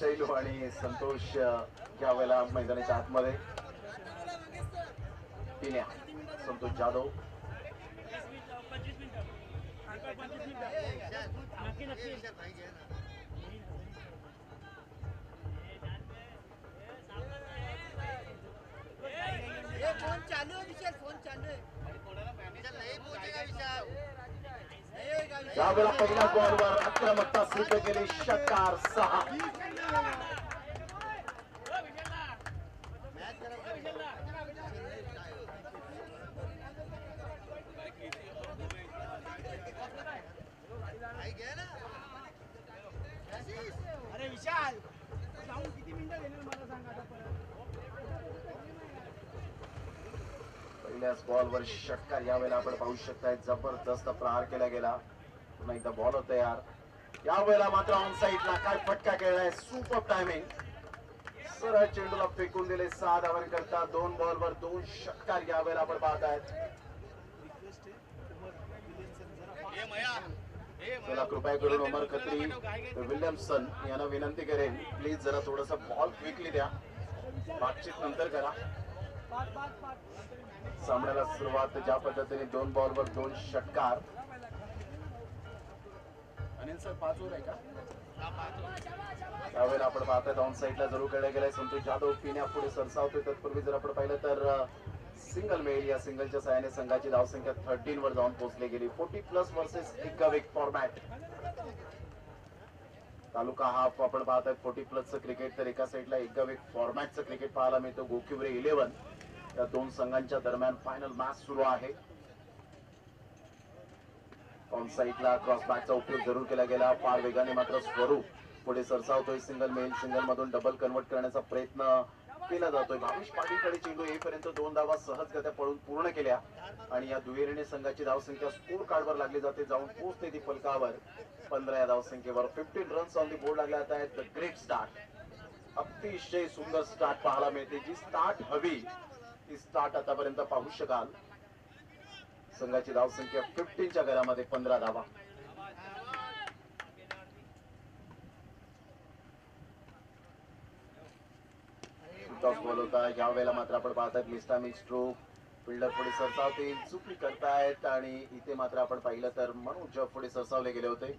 शैलू आणि संतोष या वेळेला मैदानाच्या आतमध्ये. पिण्या, संतोष जाधव, फोन चालू है विशाल, फोन चालू है. नहीं पहुंचेगा विशाल. यावेळेला पहिल्या बॉलवर आक्रमकता सिद्ध केली. षटकार 6. अरे विशाल जाऊन किती मिनिटं गेले मला सांग आता परत. पहिल्याच बॉलवर षटकार यावेळेला आपण पाहू शकताय. जबरदस्त प्रहार केला गेला. पुन्हा एकदा बॉल तयार. यावेळेला मात्र ऑन साईडला काय फटका खेळलाय. Super timing. सरळ चेंडूला फेकून दिले. 6 धावांकरता 2 बॉलवर 2 षटकार यावेळेला आपण पाहतायत. चला कृपया करून उमर खत्री विल्यमसन यांना विनंती करेन, प्लीज जरा थोडस बॉल क्विकली द्या. बातचीत नंतर करा. सामन्याला सुरुवात ज्या पद्धतीने 2 बॉलवर 2 षटकार. अनिल सर 5 ओव्हर आहे का? त्यावेळेला आपण पाहताय ऑन साईडला जरूर खेळला गेलाय. संतोष जाधव पिण्या पुढे सरसावतोय. तत्पूर्वी जर आपण पाहिलं तर सिंगल मिळेल. या सिंगलच्या सहाय्याने संघाची धावसंख्या 13 वर जाऊन पोहोचली गेली. 40+ वर्सेस एकविक फॉर्मॅट. तालुका हाफ आपण पाहताय 40+ क्रिकेट, तर एका साईडला एकविक फॉर्मॅटचं क्रिकेट पाहायला मिळतं. गोकिवरे 11 या 2 संघांच्या दरम्यान फायनल मॅच सुरू आहे. ऑन साईडला क्रॉस बॅकचा उपयोग जरूर केला गेला. फार वेगाने मात्र स्वरूप पुढे सरसावतोय. सिंगल मिळेल. सिंगल मधून डबल कन्वर्ट करण्याचा प्रयत्न केला जातोय. भावेश पाटीलकडे चेंडू येईपर्यंत 2 धावा सहजगत्या पळून पूर्ण केल्या आणि या दुहेरीने संघाची धावसंख्या स्कोर कार्डवर लागली जाते. जाऊन पोहोचते ती फलकावर 15 या धावसंख्येवर. 15 रन्स ऑन दी बोर्ड लागले जात आहेत. The great start. अतिशय सुंदर स्टार्ट पाहायला मिळते. जी स्टार्ट हवी ती स्टार्ट आतापर्यंत पाहू शकाल. संघाची धावसंख्या 15च्या घरामध्ये 15 धावा. टॉस बॉल होता. या वेळेला मात्र आपण पाहतात मिस्टामिक स्ट्रोक. फिल्डर पुढे सरसावतील. चुकी करतायत आणि इथे मात्र आपण पाहिलं तर मनोज पुढे सरसावले गेले होते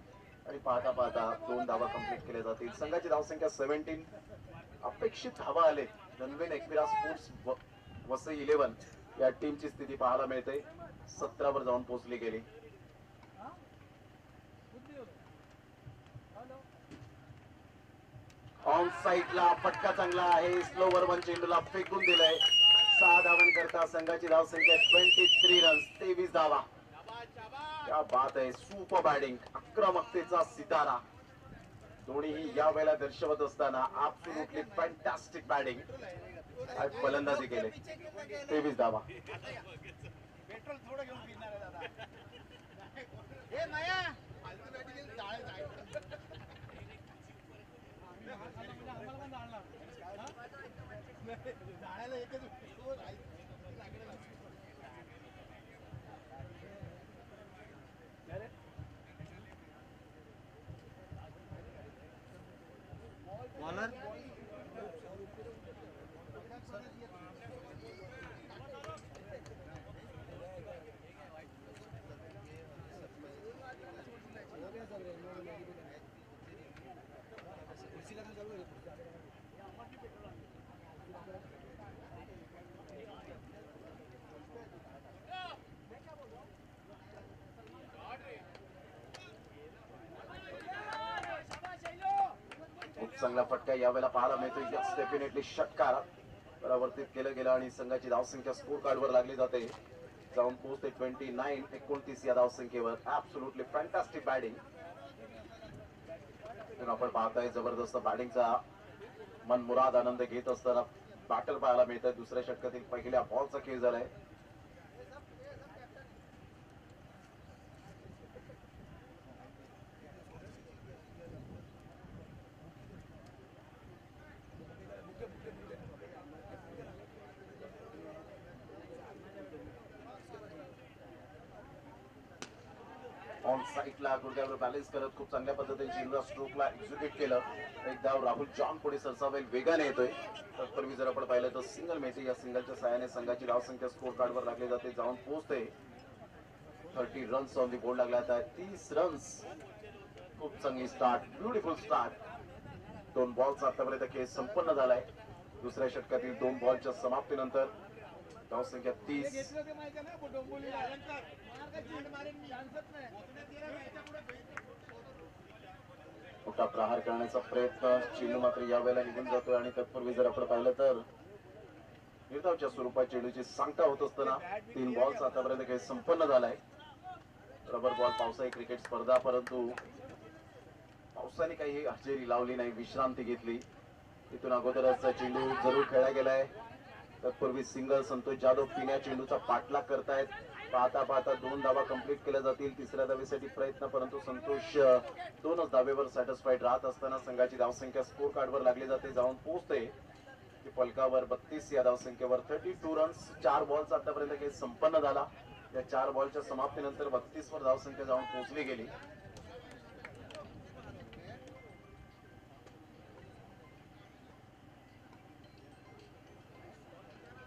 आणि पाहता पाहता 2 धावा कंप्लीट केल्या जातील. संघाची धावसंख्या 17. अपेक्षित धावा आले. धनवेन एकविरा स्पोर्ट्स वसई 11 या टीमची स्थिती पाहायला मिळते. 17 वर जाऊन पोहोचली गेली. ऑन साईडला फटका चांगला आहे. स्लोवर वन चेंडूला फेकून दिलंय. 6 धावांकरता संघाची धावसंख्या 23 रन्स, 23 धावा. क्या बात आहे. Super batting. आक्रमकतेचा सितारा दोन्हीही या वेळेला दर्शवत असताना ॲब्सोल्युटली फॅन्टास्टिक बॅटिंग. फलंदाजी केले. 23 धावा. पेट्रोल थोडं घेऊन फिरणार आहे दादा. हे माया जाळ्याला एकच बॉलर खूप चांगला फटका यावेळेला पाहायला मिळतो. यस, डेफिनेटली षटकार परावर्तित केलं गेलं आणि संघाची धावसंख्या स्कोर कार्डवर लागली जाते. जाऊन पोहोचते 29 या धावसंख्येवर. Absolutely fantastic batting. आपण पाहताय जबरदस्त बॅटिंगचा मनमुराद आनंद घेत असताना बॅटर पाहायला मिळतात. दुसऱ्या षटकातील पहिल्या बॉलचा खेळ झालाय. ऑन ऑन साईडला गुडघ्यावर बॅलन्स करत खूप चांगल्या पद्धतीने चेंडूला स्ट्रोकला एक्झिक्यूट केलं. एक धाव राहुल जॉन पुढे सरसावेल वेगाने येतोय. तत्पूर्वी जर आपण पाहिलं तर सिंगल मिळते. या सिंगलच्या सहाय्याने संघाची धावसंख्या स्कोर कार्डवर लागली जाते, जाऊन पोहोचते 30 रन्स ऑन दी बोर्ड लागला आता 30 रन्स. खूप चांगली स्टार्ट, ब्युटिफुल स्टार्ट. 2 बॉल्स आतापर्यंत खेळ संपन्न झालाय. दुसऱ्या षटकातील 2 बॉलच्या समाप्तीनंतर धावसंख्या 30. मोठा प्रहार करण्याचा प्रयत्न, चेंडू मात्र यावेळेला निघून जातोय. आणि तत्पूर्वी जर आपण पाहिलं तर निर्धावच्या स्वरूपात चेंडूची सांगता होत असताना 3 बॉल्स आतापर्यंत खेळ संपन्न झालाय. रबर बॉल पावसाळी क्रिकेट स्पर्धा, परंतु पावसाने काही हजेरी लावली नाही, विश्रांती घेतली. इथून अगोदरच चेंडू जरूर खेळला गेलाय. तत्पूर्वी सिंगल संतोष जाधव पिण्या चेंडूचा पाठलाग करतायत. पाहता पाहता 2 धावा कंप्लीट केल्या जातील. तिसऱ्या धावेसाठी प्रयत्न, परंतु संतोष 2च धावेवर सॅटिस्फाईड राहत असताना संघाची धावसंख्या स्कोर कार्डवर लागली जाते, जाऊन पोहोचते फलकावर 32 या धावसंख्येवर 32 रन्स. 4 बॉल्स आतापर्यंत खेळ संपन्न झाला. या 4 बॉलच्या समाप्तीनंतर 32 वर धावसंख्या जाऊन पोहोचली गेली.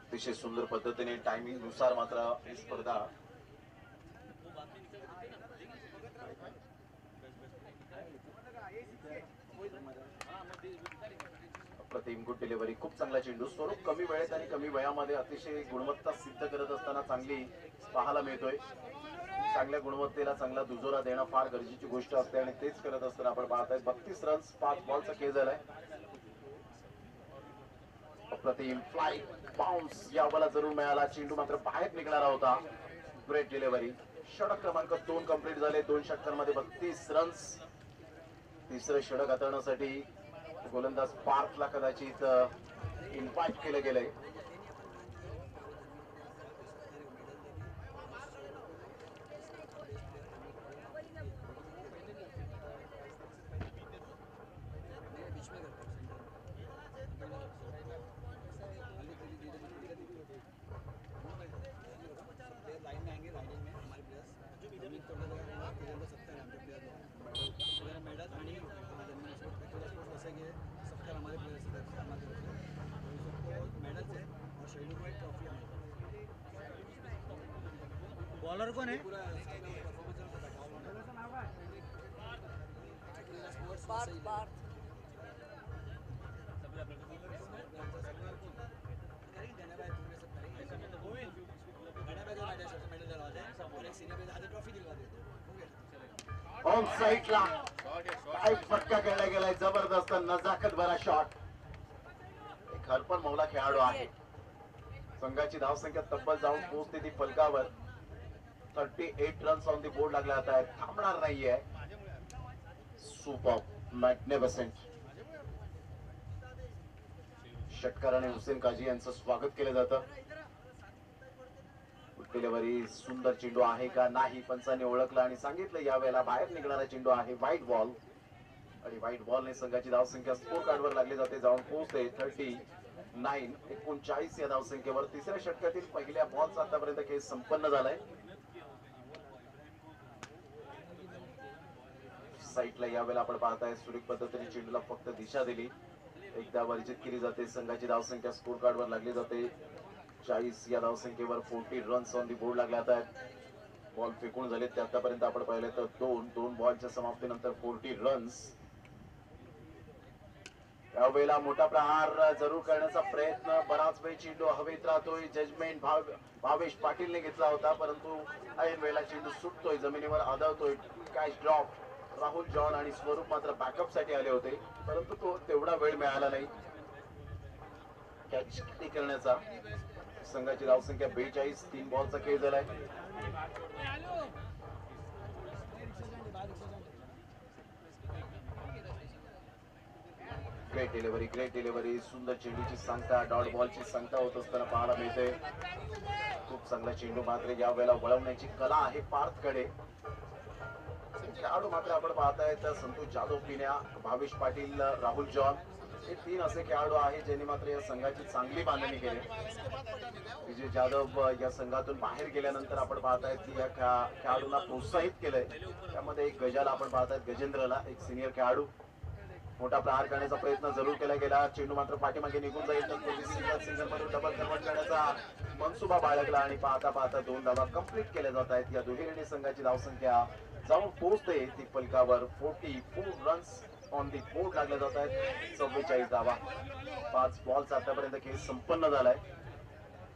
अतिशय सुंदर पद्धतीने टायमिंग नुसार मात्र ही स्पर्धा अप्रतिम. गुड डिलिव्हरी, खूप चांगला चेंडू. स्वरूप कमी वेळेत आणि कमी वयामध्ये अतिशय गुणवत्ता सिद्ध करत असताना चांगली पाहायला मिळतोय. चांगल्या गुणवत्तेला चांगला दुजोरा देणं फार गरजेची गोष्ट असते आणि तेच करत असताना आपण पाहताय 32 रन्स 5 बॉलचा खेळ झालाय. अप्रतिम फ्लाइट बाउन्स यावेळेला जरूर मिळाला. चेंडू मात्र बाहेर निघणारा होता. Great delivery. षटक क्रमांक 2 कंप्लीट झाले. 2 षटकांमध्ये 32 रन्स. तिसरं षटक हाताळण्यासाठी गोलंदाज पार्थला कदाचित इन्व्हाइट केलं गेलंय. बॉलर कौन है? ऑन साईडला काय फटका खेळला गेलाय. जबरदस्त नजाकत भरा शॉट. एक हरपन मौला खेळाडू आहे. संघाची धावसंख्या तब्बल जाऊन पोहोचते ती फलकावर. 38 रन्स ऑन दी बोर्ड लागला आता. थांबणार नाहीये. Super magnificent. षटकार आणि हुसेन काझी यांचं स्वागत केलं जातं. डिलिव्हरी सुंदर चेंडू आहे का नाही पंचांनी ओळखलं आणि सांगितलं यावेळेला बाहेर निघणारा चेंडू आहे. व्हाईट बॉल आणि व्हाईट बॉलने संघाची धावसंख्या स्कोर कार्डवर लागली जाते, जाऊन पोहोचते 39 या धावसंख्येवर. तिसऱ्या षटकातील पहिल्या बॉलचा आतापर्यंत खेळ संपन्न झालाय. साईडला यावेळेला आपण पाहताय सुरेख पद्धतीने चेंडूला फक्त दिशा दिली. एकदा वर्जित केली जाते. संघाची धावसंख्या स्कोर कार्डवर लागली जाते 40 या धावसंख्येवर. 40 रन्स ऑन दी बोर्ड लागले आहेत. बॉल फेकून झाले ते आतापर्यंत आपण पाहिलं तर 2 बॉलच्या समाप्तीनंतर 40 रन्स. यावेळेला मोठा प्रहार जरूर करण्याचा प्रयत्न. बराच वेळ चेंडू हवेत राहतोय. जजमेंट भावेश पाटीलने घेतला होता, परंतु ऐन वेळेला चेंडू सुटतोय, जमिनीवर आदळतोय. Catch drop. राहुल जॉन आणि स्वरूप मात्र बॅकअप साठी आले होते, परंतु तो तेवढा वेळ मिळाला नाही कॅच करण्याचा. संघाची धावसंख्या 42. 3 बॉलचा खेळ झालाय. Great delivery. सुंदर चेंडूची सांगता, डॉट बॉलची सांगता होत असताना पाहायला मिळते. खूप चांगला चेंडू मात्र या वेळेला वळवण्याची कला आहे पार्थकडे. खेळाडू मात्र आपण पाहताय तर संतोष जाधव पिण्या, भावेश पाटील, राहुल जॉन हे 3 असे खेळाडू आहेत ज्यांनी मात्र या संघाची चांगली बांधणी केली. विजय जाधव या संघातून बाहेर गेल्यानंतर आपण पाहतायत की या खेळाडूंना प्रोत्साहित केलंय. त्यामध्ये एक गजाला आपण पाहतायत, गजेंद्रला, एक सिनियर खेळाडू. मोठा प्रहार करण्याचा प्रयत्न जरूर केला गेला. चेंडू मात्र पाठीमागे निघून जाईल. सिंगल मधून डबल कन्वर्ट करण्याचा मनसुबा बाळगला आणि पाहता पाहता 2 धावा कंप्लीट केल्या जात आहेत. या दुहेरी संघाची धावसंख्या जाऊन पोहोचते ती फलकावर. 44 रन्स ऑन दी बोर्ड लागले जात आहेत. 44 धावा. 5 बॉल्स आतापर्यंत खेळ संपन्न झालाय.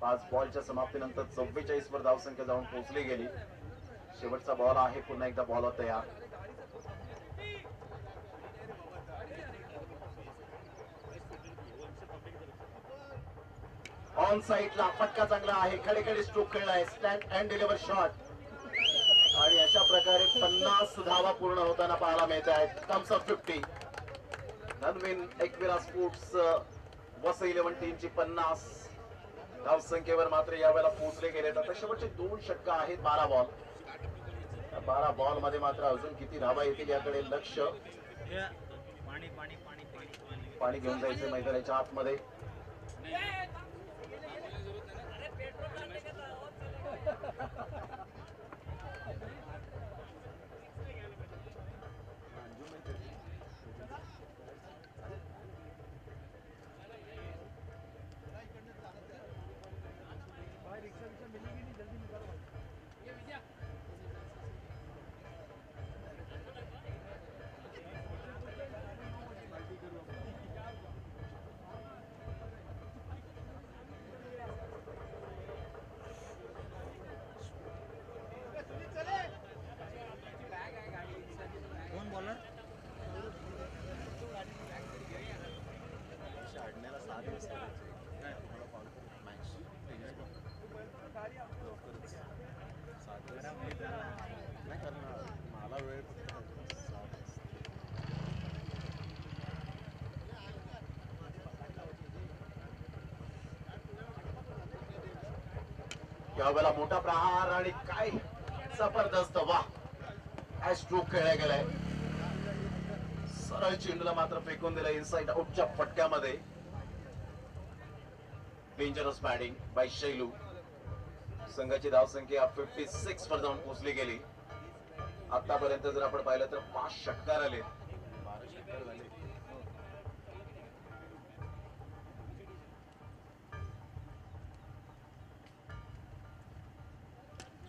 5 बॉलच्या समाप्तीनंतर 44 वर धावसंख्या जाऊन पोहोचली गेली. शेवटचा बॉल आहे, पुन्हा एकदा बॉल तयार. ऑन साइडला फटका चांगला आहे. खडेखडे स्ट्रोक खेळलाय. स्टँड अँड डिलिव्हर शॉट आणि अशा प्रकारे 50 धावा पूर्ण होताना पाहायला मिळत आहेत. Thumbs up 50. Dhanvin Ekvira sports Vasai 11 टीमची 50 धावसंख्येवर मात्र यावेळेला पोहोचले गेले. आता शेवटचे 2 षटक आहेत. 12 बॉल. 12 बॉल मध्ये मात्र अजून किती धावा येतील याकडे लक्ष. पाणी घेऊन जायचं मैदानाच्या आतमध्ये. यावेळेला मोठा प्रहार आणि काय जबरदस्त. वा, काय स्ट्रोक खेळला गेलाय. सरळ चेंडूला मात्र फेकून दिलं इनसाइड आउटच्या फटक्यामध्ये. Dangerous batting by Shailu. संघाची धावसंख्या 56 वर जाऊन पोहोचली गेली. आतापर्यंत जर आपण पाहिलं तर 5 षटकार आले.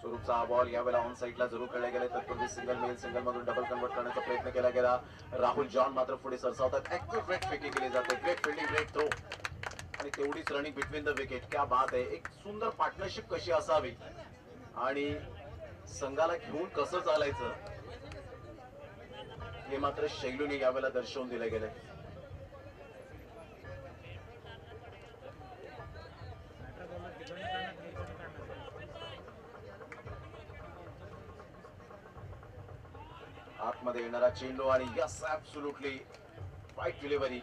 स्वरूपचा हा बॉल यावेळेला ऑन साइडला जरूर खेळला गेला. तत्पूर्वी सिंगल मेल सिंगल मधून डबल कन्वर्ट करण्याचा प्रयत्न केला गेला. राहुल जॉन मात्र पुढे सरसावतात. ऍक्युरेट फेकी केली जाते. ग्रेट फिल्डिंग, ग्रेट थ्रो आणि तेवढीच रनिंग बिटवीन द विकेट. क्या बात आहे. एक सुंदर पार्टनरशिप कशी असावी आणि संघाला घेऊन कसं चालायचं हे मात्र शैलूने यावेळेला दर्शवून दिले गेले. आतमध्ये येणारा चेंडू आणि यस, ऍब्सोल्युटली फाईट डिलिव्हरी.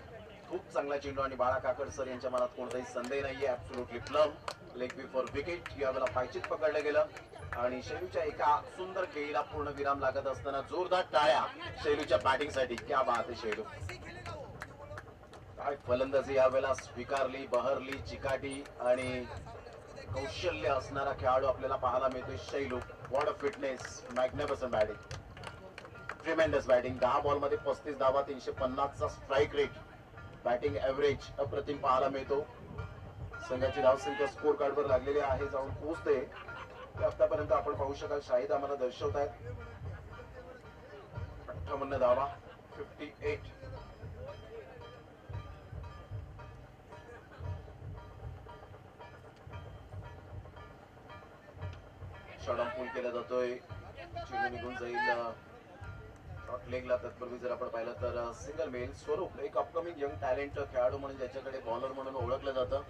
खूप चांगला चेंडू आणि बाळा काकड सर यांच्या मनात कोणताही संदेह नाहीये. Absolutely plum. Leg before wicket. यावेळेला पायचीत पकडलं गेलं आणि शैलूच्या एका सुंदर खेळीला पूर्ण विराम लागत असताना जोरदार टाळ्या शैलूच्या बॅटिंग साठी. क्या बात आहे शैलू. काय फलंदाजी यावेळेला स्वीकारली, बहरली, चिकाटी आणि कौशल्य असणारा खेळाडू आपल्याला पाहायला मिळतोय Shailu. What a fitness, magnificent batting, tremendous batting. 10 ball मध्ये 35 धावा, 350 चा स्ट्राईक रेट. बॅटिंग एव्हरेज अप्रतिम पाहायला मिळतो. संघाची धावसंख्या स्कोर कार्ड वर लागलेली आहे, जाऊन पोहोचते. आतापर्यंत आपण पाहू शकाल शाहिद आम्हाला दर्शवतायत 58 धावा, 58. शॉर्ट पूल केला जातोय. चेंडू निघून जाईल शॉर्ट लेगला. तत्पूर्वी जर आपण पाहिलं तर सिंगल मेल स्वरूप एक अपकमिंग यंग टॅलेंट खेळाडू म्हणून ज्याच्याकडे बॉलर म्हणून ओळखलं जातं.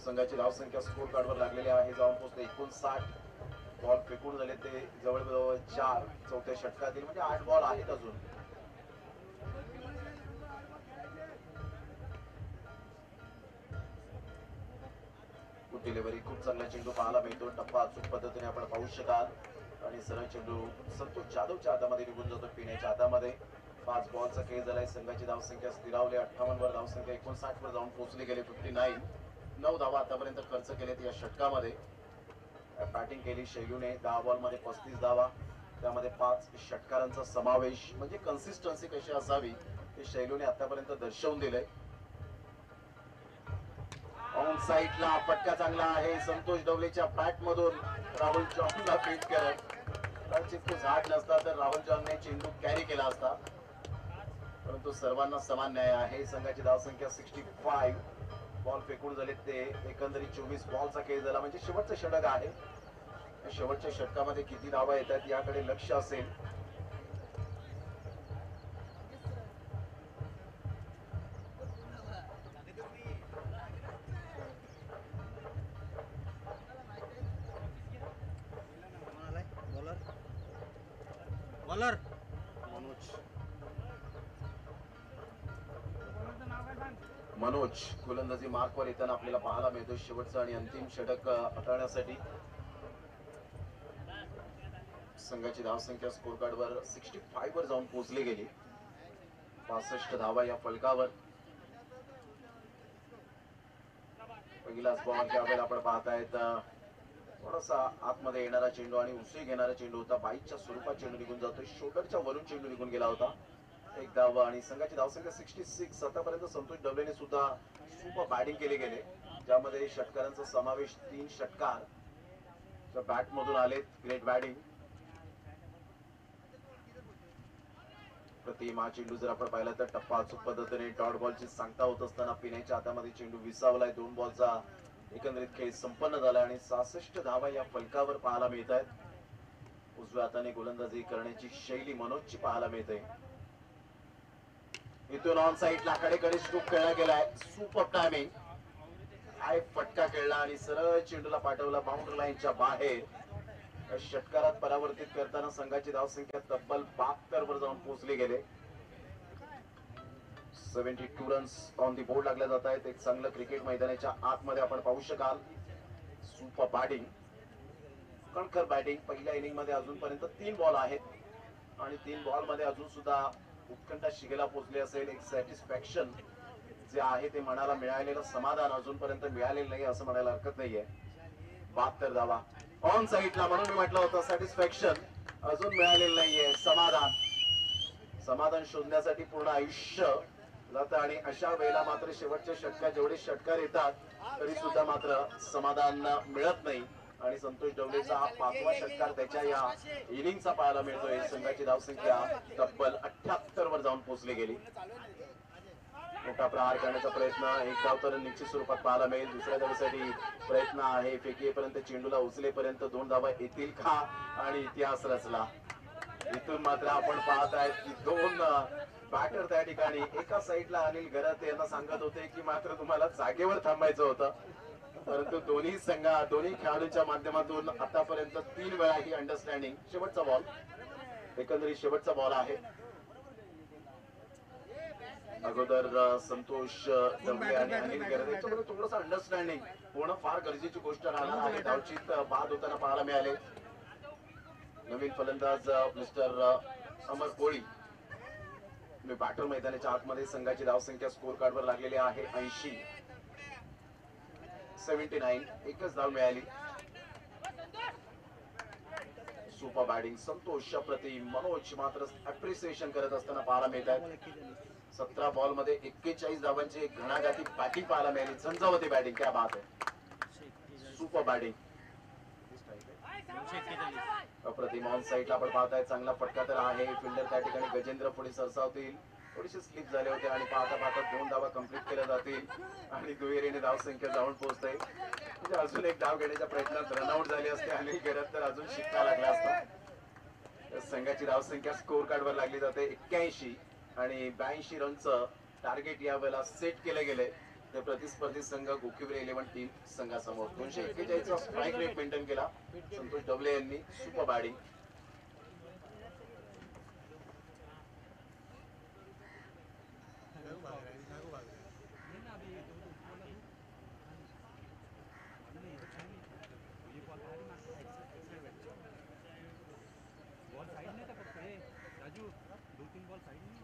संघाची धावसंख्या स्कोर कार्ड वर लागलेली आहे, जाऊन पोहोचते 59. बॉल फेकून झाले ते जवळजवळ 4 चौथ्या षटकातील, म्हणजे 8 बॉल आहेत अजून. डिलिव्हरी खूप चांगला चेंडू पाहायला मिळतो. टप्पा अचूक पद्धतीने आपण पाहू शकाल आणि सरळ चेंडू संतोष जाधवच्या हातामध्ये निघून जातो, पिण्याच्या हातामध्ये. 5 बॉलचा खेळ झालाय. संघाची धावसंख्या स्थिरावली 58 वर. धावसंख्या 59 वर जाऊन पोहोचली गेली. 59. 9 धावा आतापर्यंत खर्च केलेत या षटकामध्ये. बॅटिंग केली शैलूने 10 बॉल मध्ये 35 धावा, त्यामध्ये 5 षटकारांचा समावेश. म्हणजे कन्सिस्टन्सी कशी असावी हे शैलूने आतापर्यंत दर्शवून दिलंय. ऑन साईडला फटका चांगला आहे संतोष डवलेच्या बॅट मधून राहुल जॉनला बीट करत. कदाचित तो झाड नसता तर राहुल जॉनने चेंडू कॅरी केला असता, परंतु सर्वांना समान न्याय आहे. संघाची धावसंख्या 65. बॉल फेकून झाले ते एकंदरीत 24 बॉलचा खेळ झाला. म्हणजे शेवटचं षटक आहे. शेवटच्या षटकामध्ये किती धावा येतात याकडे लक्ष असेल. बॉलर मनोज गोलंदाजी मार्कवर येताना आपल्याला पाहायला मिळतो. शेवटचं आणि अंतिम षटक हाताळण्यासाठी संघाची धावसंख्या स्कोर कार्डवर 65 वर जाऊन पोहोचली गेली. 65 धावा या फलकावर. पहिलाच बॉल ज्यावेळेला आपण पाहतायत थोडासा आतमध्ये येणारा चेंडू आणि उसळी घेणारा चेंडू होता. बाईकच्या स्वरूपात चेंडू निघून जातोय. शोल्डरच्या वरून चेंडू निघून गेला होता. एक धाव आणि संघाची धावसंख्या 66. आतापर्यंत संतोष डबलेने सुद्धा सुपर बॅटिंग केली गेले, ज्यामध्ये षटकारांचा समावेश. 3 षटकार बॅट मधून आलेत. Great batting. प्रतिम हा चेंडू जर आपण पाहिला तर टप्पा अचूक पद्धतीने डॉट बॉलची सांगता होत असताना पिण्याच्या हातामध्ये चेंडू विसावलाय. 2 बॉलचा एकंदरीत खेळ संपन्न झाला आणि 66 धावा या फलकावर पाहायला मिळत आहेत. उजव्या हाताने गोलंदाजी करण्याची शैली मनोजची पाहायला मिळते. इथून ऑन साईडला कडेकडे स्ट्रोक खेळला गेलाय. Super timing. हाय फटका खेळला आणि सरळ चेंडूला पाठवला बाउंड्री लाईनच्या बाहेर. षटकारात परावर्तित करताना संघाची धावसंख्या तब्बल 72 वर जाऊन पोहोचली गेले. 72 रन्स ऑन दी बोर्ड लागल्या जात आहेत. एक चांगलं क्रिकेट मैदानाच्या आतमध्ये आपण पाहू शकाल. सुपर बॅटिंग, कणखर बॅटिंग. पहिल्या इनिंग मध्ये अजूनपर्यंत 3 बॉल आहेत आणि 3 बॉल मध्ये अजून सुद्धा उत्कंठा शिगेला पोहोचली असेल. एक सॅटिस्फॅक्शन जे आहे ते मनाला मिळालेलं समाधान अजूनपर्यंत मिळालेलं नाही असं म्हणायला हरकत नाहीये. 72 धावा ऑन साईडला, म्हणून मी म्हटलं होतं सॅटिस्फॅक्शन अजून मिळालेलं नाहीये. समाधान शोधण्यासाठी पूर्ण आयुष्य जातं आणि अशा वेळेला मात्र शेवटच्या षटकात जेवढे षटकार येतात तरी सुद्धा मात्र समाधान मिळत नाही. आणि संतोष डवलेचा हा 5वा षटकार त्याच्या या इनिंगचा पाहायला मिळतोय. संघाची धावसंख्या तब्बल 78 वर जाऊन पोहोचली गेली. मोठा प्रहार करण्याचा प्रयत्न, एक धाव तर निश्चित स्वरूपात पाहायला मिळेल. दुसऱ्या धावेसाठी प्रयत्न आहे. फेकीपर्यंत चेंडूला उचलेपर्यंत 2 धावा येतील का आणि इतिहास रचला. इथून मात्र आपण पाहत आहेत की 2 बॅटर त्या ठिकाणी. एका साईडला अनिल घरात यांना सांगत होते की मात्र तुम्हाला जागेवर थांबायचं होतं, परंतु दोन्ही खेळाडूंच्या माध्यमातून आतापर्यंत 3 वेळा ही अंडरस्टँडिंग. शेवटचा बॉल, एकंदरीत शेवटचा बॉल आहे. अगोदर संतोष डवले आणि अनिल गरज याच्यामध्ये थोडंसं अंडरस्टँडिंग होणं फार गरजेची गोष्ट राहणार आहे. धावचीत बाद होताना पाहायला मिळाले. नवीन फलंदाज मिस्टर अमर कोळी बॅटर मैदानाच्या आतमध्ये. संघाची धावसंख्या स्कोर कार्डवर लागलेली आहे 80. 79. एकच धाव मिळाली. सुपर बॅटिंग संतोष प्रति मनोज मात्र अप्रिसिएशन करत असताना पाहायला मिळतात. 17 बॉल मध्ये 41 धावांची एक घणाघाती बॅटिंग पाहायला मिळाली. झंझावती बॅटिंग. क्या बात आहे. Super batting. अप्रतिम ऑन साईडला आपण पाहताय. चांगला फटका तर आहे. फिल्डर त्या ठिकाणी गजेंद्र पुढे सरसावतील. थोडीशी स्लिप झाले होते आणि पाहता पाहता 2 धावा कंप्लीट केल्या जातील आणि दुहेरीने धावसंख्या जाऊन पोहोचते. म्हणजे अजून एक धाव घेण्याच्या प्रयत्नात रनआउट झाले असते आणि करत तर अजून शिक्का लागला असता. संघाची धावसंख्या स्कोर कार्डवर लागली जाते 81 आणि 82 रनचं टार्गेट यावेळेला सेट केले गेले. ते प्रतिस्पर्धी संघ गोकिवरे 11 टीम संघासमोर 241 चा स्ट्राईक रेट मेंटेन केला संतोष डवले यांनी. Super batting. बॉल साइड नहीं था, राजू 2-3 बॉल साइड नहीं.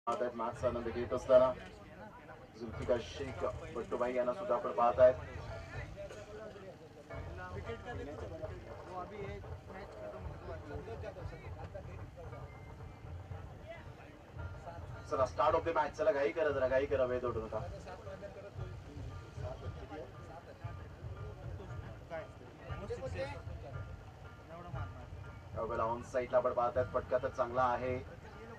पाहतायत मॅचचा आनंद घेत असताना जुल्फिकार शेख बट्टूभाई यांना सुद्धा आपण पाहत आहेत. विकेट का देखो वो अभी एक मैच खत्म हुआ चला स्टार्ट ऑफ द मॅच. चला घाई करा, जरा घाई करा, वेळ तोडू नका. यावेळेला ऑन साईडला आपण पाहतात फटका तर चांगला आहे.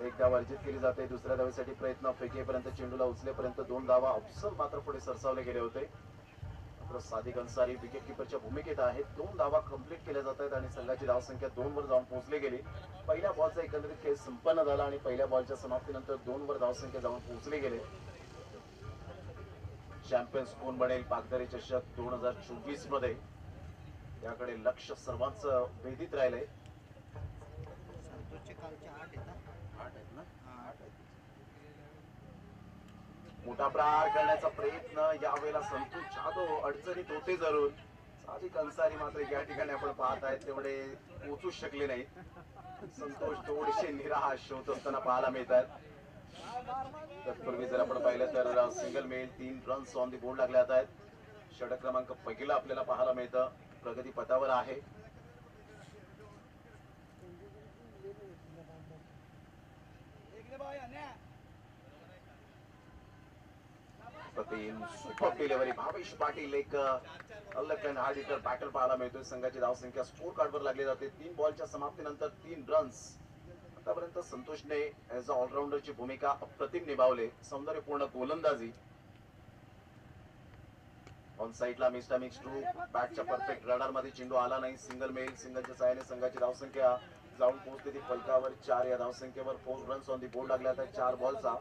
एकदा वर्जित केली जाते, दुसऱ्या धावेसाठी प्रयत्न, फेकेपर्यंत चेंडूला उचलेपर्यंत 2 धावा अफसल मात्र पुढे सरसावले गेले होते. मात्र सादिक अन्सारी विकेट किपरच्या भूमिकेत आहेत. 2 धावा कंप्लीट केल्या जात आहेत आणि संघाची धावसंख्या 2 वर जाऊन पोहोचली गेली. पहिल्या बॉलचा एकंदरीत खेळ संपन्न झाला आणि पहिल्या बॉलच्या समाप्तीनंतर 2 वर धावसंख्या जाऊन पोहोचले गेले. चॅम्पियन्स कोण बनेल पागदरी चषक 2024 मध्ये, याकडे लक्ष सर्वांचं वेधित राहिलंय. मोठा प्रहार करण्याचा प्रयत्न यावेळेला संतोष जाधव अडचणीत होते जरूर. सादिक अन्सारी मात्र या ठिकाणी आपण पाहत आहेत तेवढे पोहोचू शकले नाही. संतोष थोडेसे निराश होत असताना पाहायला मिळतात. तत्पूर्वी जर आपण पाहिलं तर single male 3 runs on the board लागले जात आहेत. षटक क्रमांक पहिला आपल्याला पाहायला मिळतं, प्रगती पथावर आहे. सुपर डिलिव्हरी भावेश पाटील, एक left hand hard hitter batter पाहायला मिळतोय. संघाची धावसंख्या स्कोर कार्डवर लागली जाते. 3 बॉलच्या समाप्तीनंतर 3 रन्स. आतापर्यंत संतोषने ऍज अ ऑलराऊंडरची भूमिका अप्रतिम निभावले. सौंदर्यपूर्ण गोलंदाजी. ऑन साईडला मिस्टर मिक्स ट्रू बॅटच्या परफेक्ट रडार मध्ये चेंडू आला नाही. सिंगल मेल, सिंगलच्या सहाय्याने संघाची धावसंख्या जाऊन पोहोचते ती फलकावर. 4 या धावसंख्येवर 4 रन्स ऑन दी बोर्ड लागल्या आहेत 4 बॉलचा.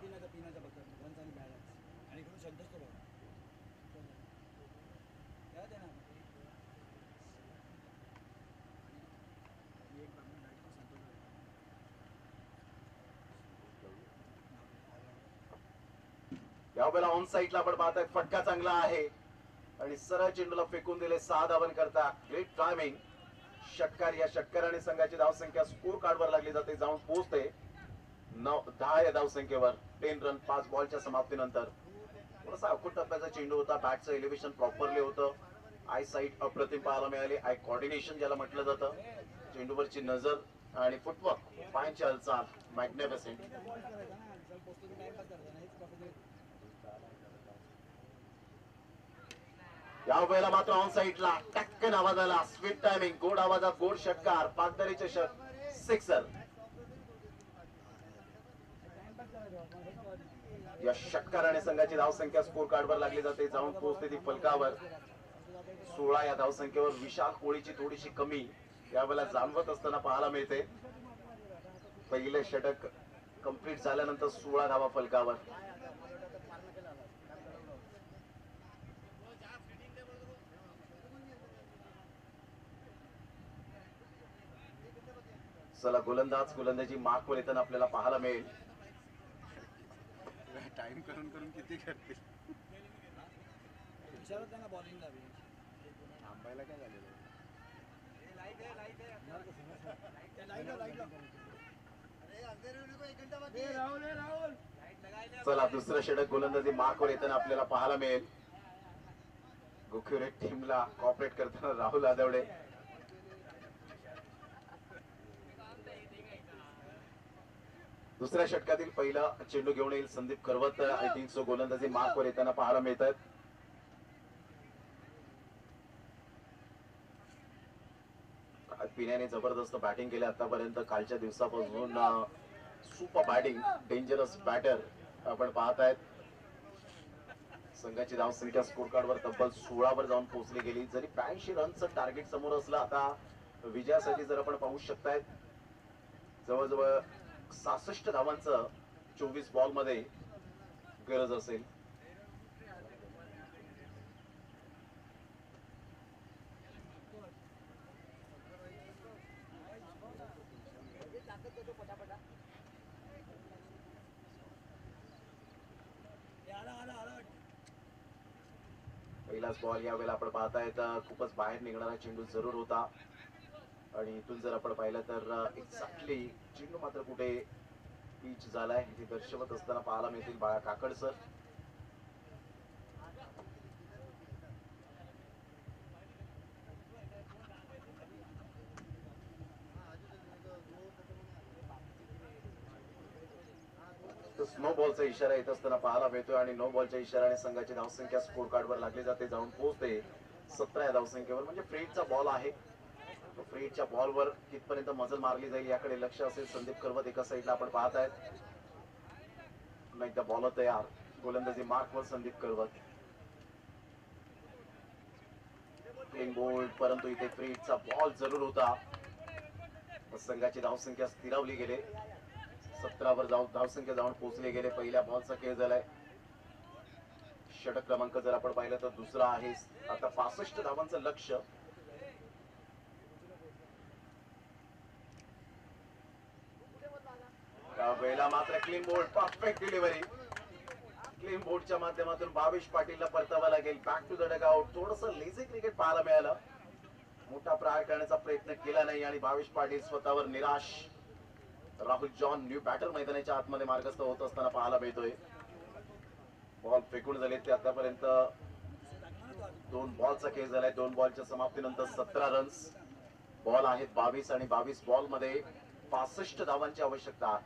यावेळेला ऑन साईडला आपण पाहताय फटका चांगला आहे आणि सरळ चेंडूला फेकून दिले. 6 धावन करता. Great timing. षटकार, या षटकाराने संघाची धावसंख्या स्कोर कार्डवर लागली जाते, जाऊन पोहोचते 10 या धावसंख्येवर. 10 रन 5 बॉलच्या समाप्तीनंतर. थोडासा अवघड टप्प्याचा चेंडू होता. बॅटचं एलिव्हेशन प्रॉपरली होतं. आय साईट अप्रतिम पाहायला मिळाली. आय कॉर्डिनेशन ज्याला म्हटलं जातं. चेंडूवरची नजर आणि फुटवर्क, पायांची हालचाल मॅग्निफिसेंट. या वेळेला मात्र ऑन साईडला टक्कन आवाज आला. स्वीट टायमिंग, गोड आवाजात गोड षटकार. पागदरी चषक, सिक्सर. या षटकाराने संघाची धावसंख्या स्कोर कार्डवर लागली जाते, जाऊन पोहोचते ती फलकावर. 16 या धावसंख्येवर विशाल कोळीची थोडीशी कमी यावेळेला जाणवत असताना पाहायला मिळते. पहिले षटक कंप्लीट झाल्यानंतर 16 धावा फलकावर. चला गोलंदाजी मार्कवर येताना आपल्याला पाहायला मिळेल. टाइम करून करून किती करतील. थांबायला काय झालेलं. चला दुसरं षटक गोलंदाजी मार्कवर येताना आपल्याला पाहायला मिळेल. गोखुरे टीमला कॉपरेट करताना राहुल आदवडे. दुसऱ्या षटकातील पहिला चेंडू घेऊन येईल संदीप करवत. आय थिंक सो गोलंदाजी मार्कवर येताना पाहायला मिळतात. पिण्याने जबरदस्त बॅटिंग केली आतापर्यंत. कालच्या दिवसापासून सुपर बॅटिंग, डेंजरस बॅटर आपण पाहतायत. संघाची धावसंख्या स्कोर कार्डवर तब्बल 16 वर जाऊन पोहोचली गेली. जरी 82 रनचं टार्गेट समोर असलं, आता विजयासाठी जर आपण पाहू शकतायत जवळजवळ 66 धावांचं 24 बॉल मध्ये गरज असेल. पहिलाच बॉल यावेळेला आपण पाहतायत खूपच बाहेर निघणारा चेंडू जरूर होता आणि इथून जर आपण पाहिलं तर एक्झॅक्टली चेंडू मात्र कुठे पिच झालाय हे दर्शवत असताना पाहायला मिळतील बाळा काकड सर. नो बॉलचा इशारा येत असताना पाहायला मिळतोय आणि नो बॉलच्या इशाऱ्याने संघाची धावसंख्या स्कोर कार्डवर लागली जाते, जाऊन पोहोचते 17 या धावसंख्येवर. म्हणजे फ्रीडचा बॉल आहे, फ्रीडच्या बॉलवर कितपर्यंत मजल मारली जाईल याकडे लक्ष असेल संदीप करवत. एका साईडला आपण पाहत आहेत, एकदा बॉलर तयार, गोलंदाजी मार्कवर संदीप करवत. क्लीन बोल्ड, परंतु इथे फ्रीडचा बॉल जरूर होता. संघाची धावसंख्या स्थिरावली गेले, 17 वर धावसंख्या जाऊन पोहोचले गेले. पहिल्या बॉलचा खेळ झालाय. षटक क्रमांक जर आपण पाहिलं तर दुसरा आहे. आता 65 धावांचं लक्ष. वेळेला मात्र clean bowled, perfect delivery. Clean बोल्डच्या माध्यमातून भावेश पाटीलला परतावा लागेल. Back to the dugout. थोडस लेझी क्रिकेट पाहायला मिळालं, मोठा प्रहार करण्याचा प्रयत्न केला नाही आणि भावेश पाटील स्वतःवर निराश. राहुल जॉन न्यू बॅटर मैदानाच्या आतमध्ये मार्गस्थ होत असताना पाहायला मिळतोय. बॉल फेकून झाले ते आतापर्यंत 2 बॉलचा खेळ झालाय. 2 बॉलच्या समाप्तीनंतर 17 रन्स. बॉल आहेत 22 आणि 22 बॉल मध्ये 65 धावांची आवश्यकता.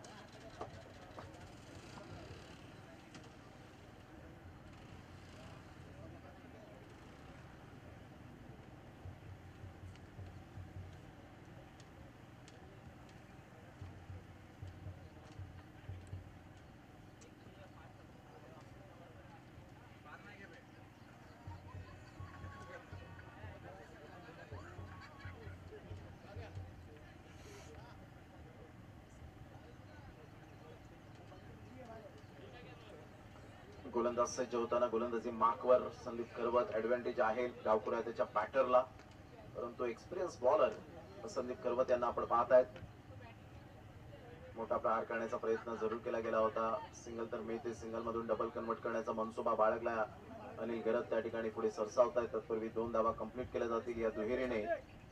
गोलंदाज सज्ज होताना गोलंदाजी मार्कवर संदीप करवत. ऍडव्हान्टेज आहे डावखुरा त्याच्या बॅटरला, परंतु एक्सपिरियन्स बॉलर संदीप करवत यांना आपण पाहत आहेत. मोठा प्रहार करण्याचा प्रयत्न जरूर केला गेला होता. सिंगल तर मिळते, सिंगल मधून डबल कन्वर्ट करण्याचा मनसुबा बाळगला अनिल गरत. त्या ठिकाणी पुढे सरसावत आहेत. तत्पूर्वी 2 धावा कंप्लीट केल्या जातील या दुहेरीने.